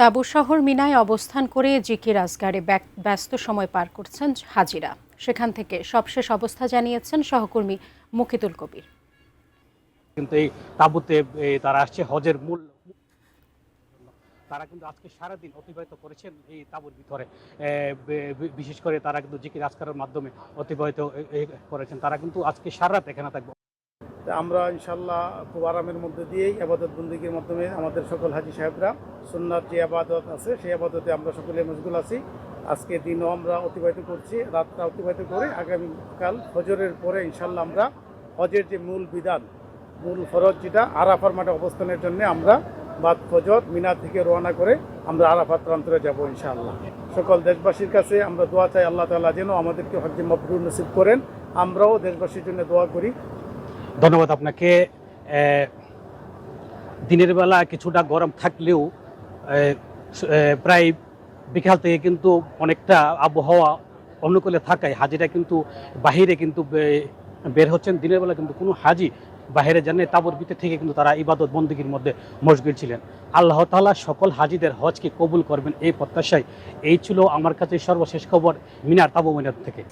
তাঁবু শহর মিনায় অবস্থান করে জিকির আজগারে ব্যস্ত সময় পার করছেন হাজিরা। সেখান থেকে সবশেষ অবস্থা জানিয়েছেন সহকর্মী মুকিতুল কবির। কিন্তু এই তাঁবুতে তারা আসছে হজের মূল, তারা কিন্তু আজকে সারাদিন অতিবাহিত করেছেন এই তাঁবুর ভিতরে। বিশেষ করে তারা কিন্তু জিকির আজকারের মাধ্যমে অতিবাহিত করেছেন। তারা কিন্তু আজকে সারা রাত এখানে থাকবে। আমরা ইনশাল্লাহ খুব আরামের মধ্যে দিয়েই আবাদত বন্দিগির মাধ্যমে আমাদের সকল হাজি সাহেবরা সুন্নাত যে আবাদত আছে সেই আবাদতে আমরা সকলে মশগুল আছি। আজকে দিনও আমরা অতিবাহিত করছি, রাতটা অতিবাহিত করে আগামীকাল ফজরের পরে ইনশাল্লাহ আমরা হজের যে মূল বিধান, মূল ফরজ যেটা আরাফার মাঠে অবস্থানের জন্য আমরা বাদ ফজর মিনা থেকে রওনা করে আমরা আরাফাত প্রান্তরে যাব ইনশাআল্লাহ। সকল দেশবাসীর কাছে আমরা দোয়া চাই, আল্লাহ তাআলা যেন আমাদেরকে হজ্জে মাবরুর নসিব করেন। আমরাও দেশবাসীর জন্য দোয়া করি। ধন্যবাদ আপনাকে। দিনের বেলা কিছুটা গরম থাকলেও প্রায় বিকাল থেকে কিন্তু অনেকটা আবহাওয়া অনুকূলে থাকায় হাজিরা কিন্তু বাহিরে কিন্তু বের হচ্ছেন। দিনের বেলা কিন্তু কোনো হাজি বাহিরে জানে তাঁবুর ভিতর থেকে কিন্তু তারা ইবাদত বন্দেগীর মধ্যে মশগুল ছিলেন। আল্লাহ তাআলা সকল হাজিদের হজকে কবুল করবেন এই প্রত্যাশায়। এই ছিল আমার কাছে সর্বশেষ খবর মিনার তাঁবু মিনার থেকে।